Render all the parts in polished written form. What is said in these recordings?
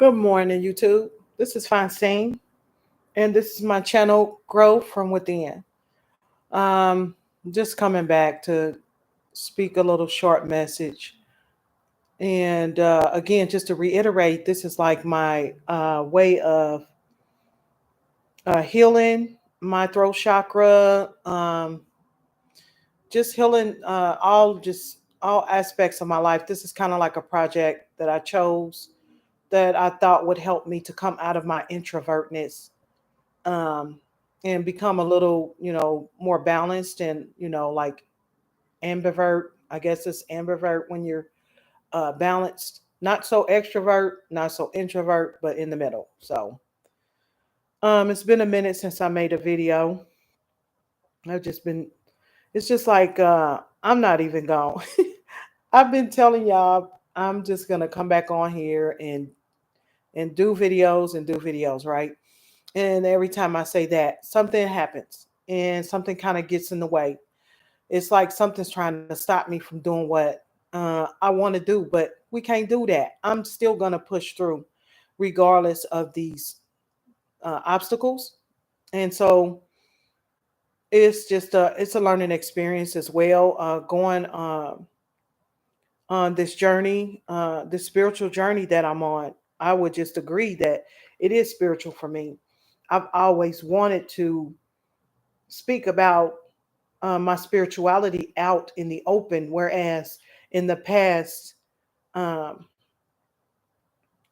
Good morning, YouTube. This is Francine, and this is my channel, Grow From Within. Um, just coming back to speak a little short message. And again, just to reiterate, this is like my way of healing my throat chakra, just healing all aspects of my life. This is kind of like a project that I chose that I thought would help me to come out of my introvertness, um, and become a little, more balanced and, like ambivert. I guess it's ambivert when you're balanced, not so extrovert, not so introvert, but in the middle. So, it's been a minute since I made a video. I've just been, it's just like, I'm not even gone. I've been telling y'all, I'm just going to come back on here and do videos, right? And every time I say that, something happens and something kind of gets in the way. It's like something's trying to stop me from doing what I want to do, but we can't do that. I'm still going to push through regardless of these obstacles. And so it's a learning experience as well, going on this journey, this spiritual journey that I'm on. I would just agree that it is spiritual for me. I've always wanted to speak about my spirituality out in the open, whereas in the past, um,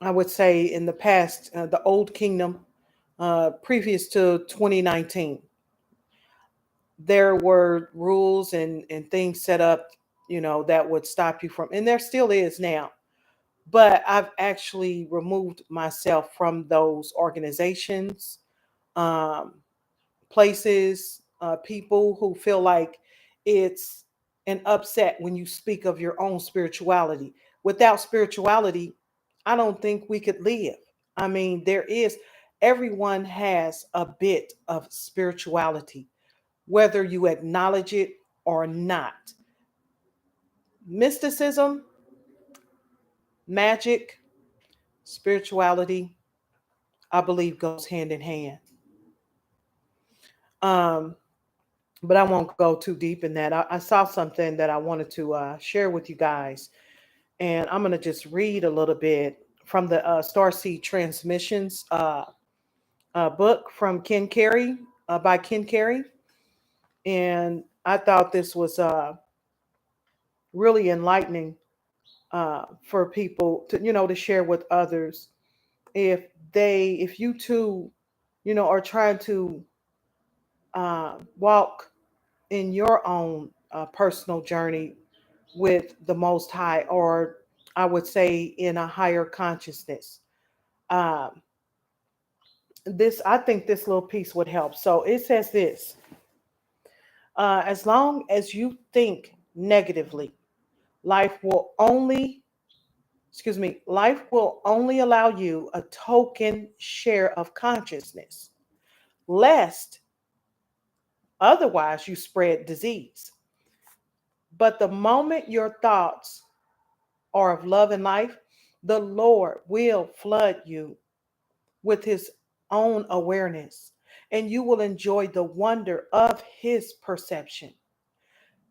I would say in the past, the old kingdom, previous to 2019, there were rules and things set up, that would stop you from, and there still is now. But I've actually removed myself from those organizations, um, places, people who feel like it's an upset when you speak of your own spirituality. Without spirituality, I don't think we could live. I mean, everyone has a bit of spirituality, whether you acknowledge it or not. Mysticism, magic, spirituality, I believe goes hand in hand. Um, but I won't go too deep in that. I saw something that I wanted to share with you guys, and I'm going to just read a little bit from the Starseed Transmissions book from Ken Carey, by Ken Carey, and I thought this was really enlightening for people to to share with others if if you too are trying to walk in your own personal journey with the Most High, or I would say in a higher consciousness. Um, I think this little piece would help. So it says this: as long as you think negatively, life will only, life will only allow you a token share of consciousness, lest otherwise you spread disease. But the moment your thoughts are of love and life, the Lord will flood you with his own awareness, and you will enjoy the wonder of his perception.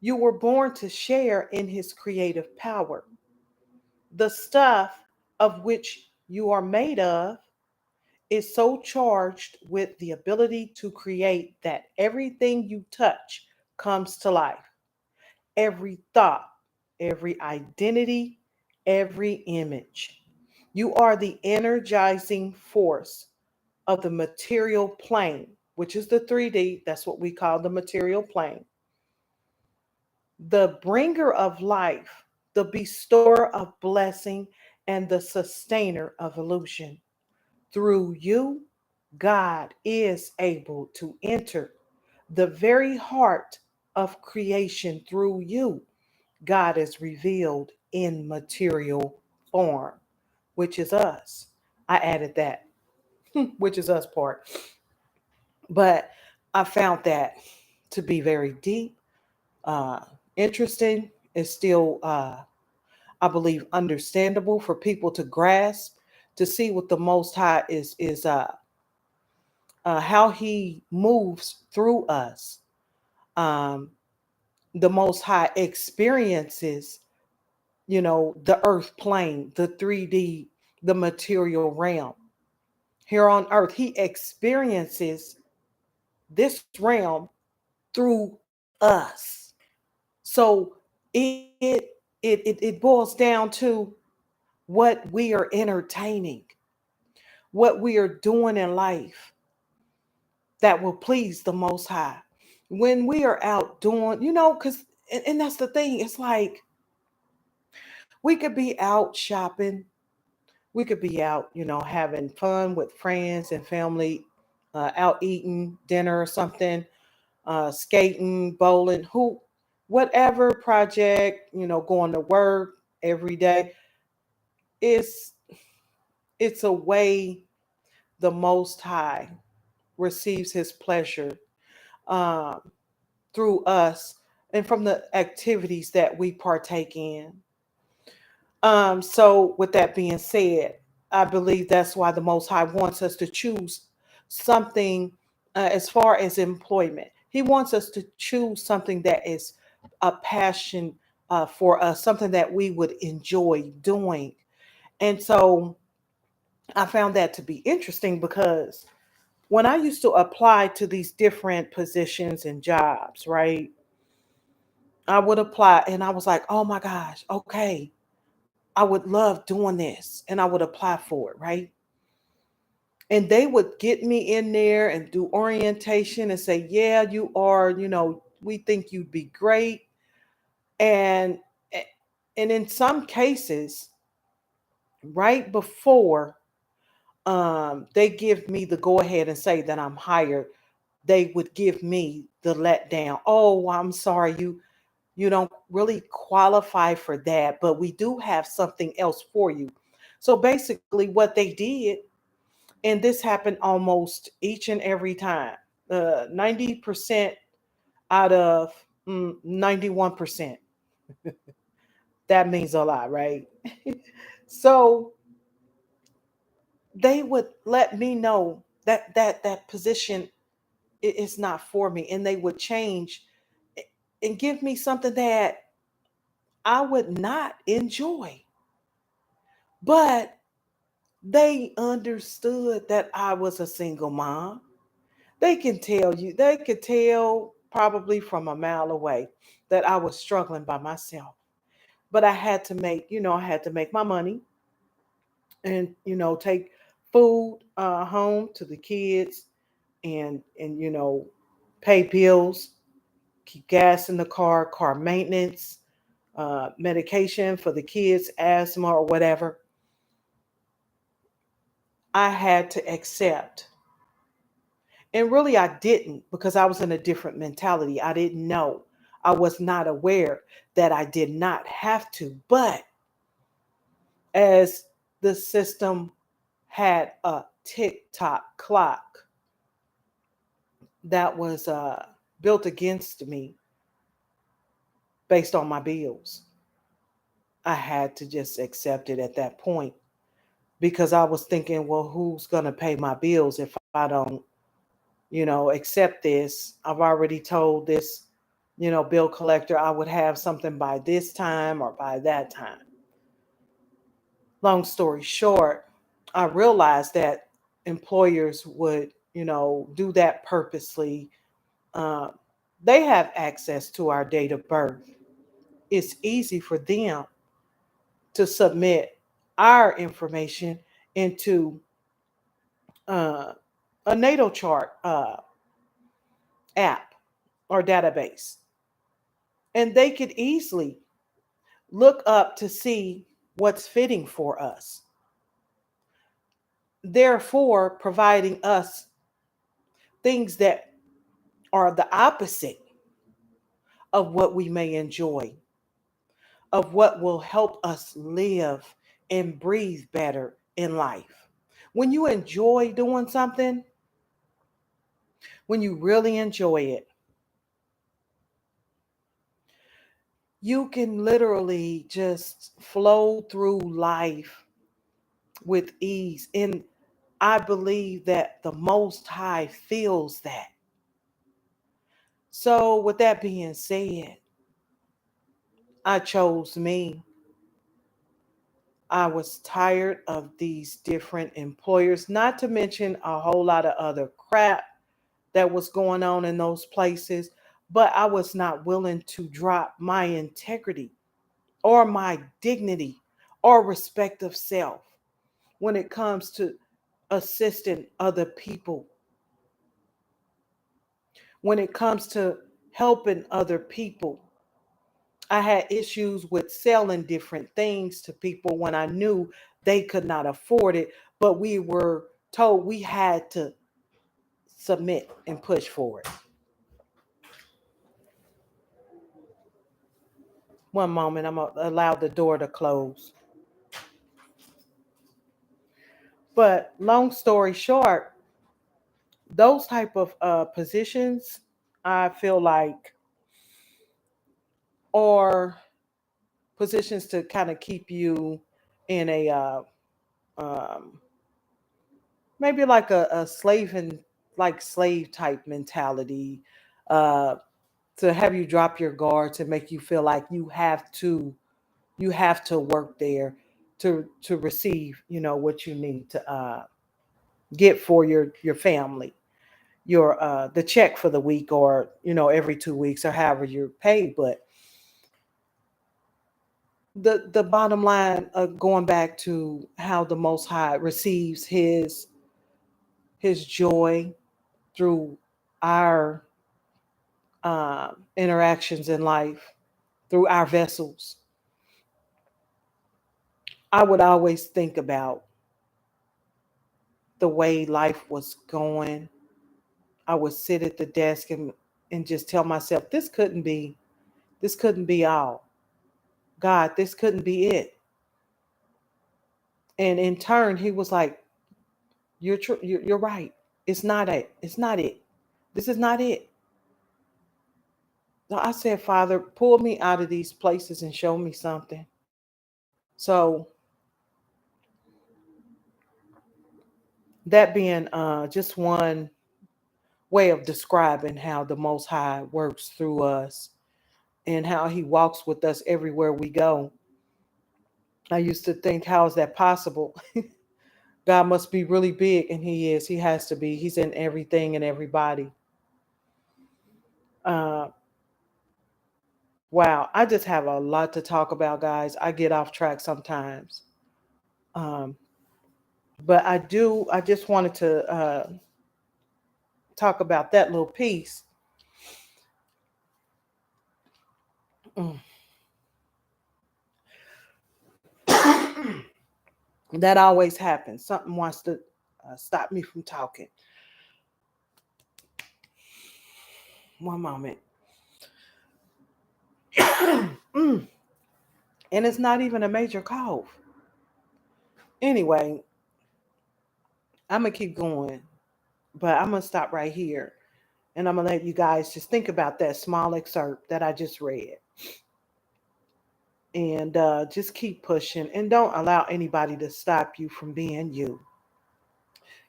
You were born to share in his creative power. The stuff of which you are made of is so charged with the ability to create that everything you touch comes to life. Every thought, every identity, every image. You are the energizing force of the material plane, which is the 3D. That's what we call the material plane. The bringer of life, the bestower of blessing, and the sustainer of illusion. Through you, God is able to enter the very heart of creation. Through you, God is revealed in material form, which is us. I added that, which is us part. But I found that to be very deep, uh, interesting. It's still, I believe, understandable for people to grasp, to see what the Most High is how He moves through us. Um, the Most High experiences, the earth plane, the 3D, the material realm. Here on earth, He experiences this realm through us. So it boils down to what we are entertaining, what we are doing in life that will please the Most High. When we are out doing, because, and that's the thing, it's like we could be out shopping, we could be out, having fun with friends and family, out eating dinner or something, skating, bowling, whatever project, going to work every day. It's it's a way the Most High receives His pleasure um, through us and from the activities that we partake in. So, with that being said, I believe that's why the Most High wants us to choose something as far as employment. He wants us to choose something that is a passion for us, something that we would enjoy doing. And so I found that to be interesting because when I used to apply to these different positions and jobs, right? I would apply and I was like, oh my gosh, okay, I would love doing this. And I would apply for it, right? And they would get me in there and do orientation and say, yeah, you are, we think you'd be great. And and in some cases, right before they give me the go ahead and say that I'm hired, they would give me the letdown. Oh, I'm sorry, you don't really qualify for that, but we do have something else for you. So basically, what they did, and this happened almost each and every time, 90% out of 91%. That means a lot, right? So they would let me know that that position is not for me, and they would change and give me something that I would not enjoy. But they understood that I was a single mom. They could tell probably from a mile away that I was struggling by myself. But I had to make, I had to make my money and, take food home to the kids and, pay bills, keep gas in the car maintenance, medication for the kids, asthma or whatever. I had to accept. And really, I didn't because I was in a different mentality. I didn't know. I was not aware that I did not have to. But as the system had a tick tock clock that was built against me based on my bills, I had to just accept it at that point because I was thinking, well, who's going to pay my bills if I don't, accept this? I've already told this, bill collector I would have something by this time or by that time. Long story short, I realized that employers would, do that purposely. Uh, they have access to our date of birth. It's easy for them to submit our information into uh, a natal chart app or database. And they could easily look up to see what's fitting for us, therefore, providing us things that are the opposite of what we may enjoy, of what will help us live and breathe better in life. When you enjoy doing something, when you really enjoy it, you can literally just flow through life with ease. And I believe that the Most High feels that. So, with that being said, I chose me. I was tired of these different employers, not to mention a whole lot of other crap that was going on in those places. But I was not willing to drop my integrity or my dignity or respect of self when it comes to assisting other people, when it comes to helping other people. I had issues with selling different things to people when I knew they could not afford it, but we were told we had to submit and push for it. One moment, I'm gonna allow the door to close. But long story short, those type of positions, I feel like, are positions to kind of keep you in a um, maybe like a slave and like slave type mentality, uh, to have you drop your guard, to make you feel like you have to work there to receive what you need to get for your family, your the check for the week, or every 2 weeks, or however you're paid. But the bottom line, going back to how the Most High receives his joy through our interactions in life, through our vessels. I would always think about the way life was going. I would sit at the desk and just tell myself, this couldn't be all. God, this couldn't be it. And in turn, he was like, you're right. It's not it. It's not it. This is not it. So I said, Father, pull me out of these places and show me something. So that being just one way of describing how the Most High works through us and how he walks with us everywhere we go. I used to think, how is that possible? God must be really big, and he is. He has to be. He's in everything and everybody. Uh, wow, I just have a lot to talk about, guys. I get off track sometimes. Um, but I just wanted to talk about that little piece. Mm. That always happens. Something wants to stop me from talking. One moment. Mm. And it's not even a major cough. Anyway, I'm going to keep going, but I'm going to stop right here. And I'm going to let you guys just think about that small excerpt that I just read. And just keep pushing, and don't allow anybody to stop you from being you.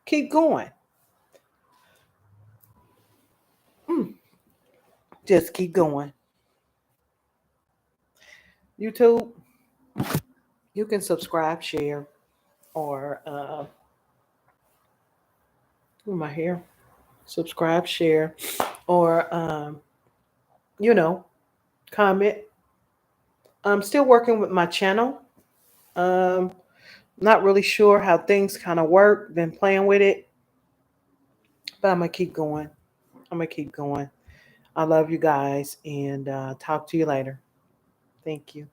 Keep going. Mm. Just keep going. YouTube, you can subscribe, share, or who am I here? Subscribe, share, or you know, comment. I'm still working with my channel. Um, Not really sure how things kind of work. Been playing with it, but I'm gonna keep going. I'm gonna keep going. I love you guys, and talk to you later. Thank you.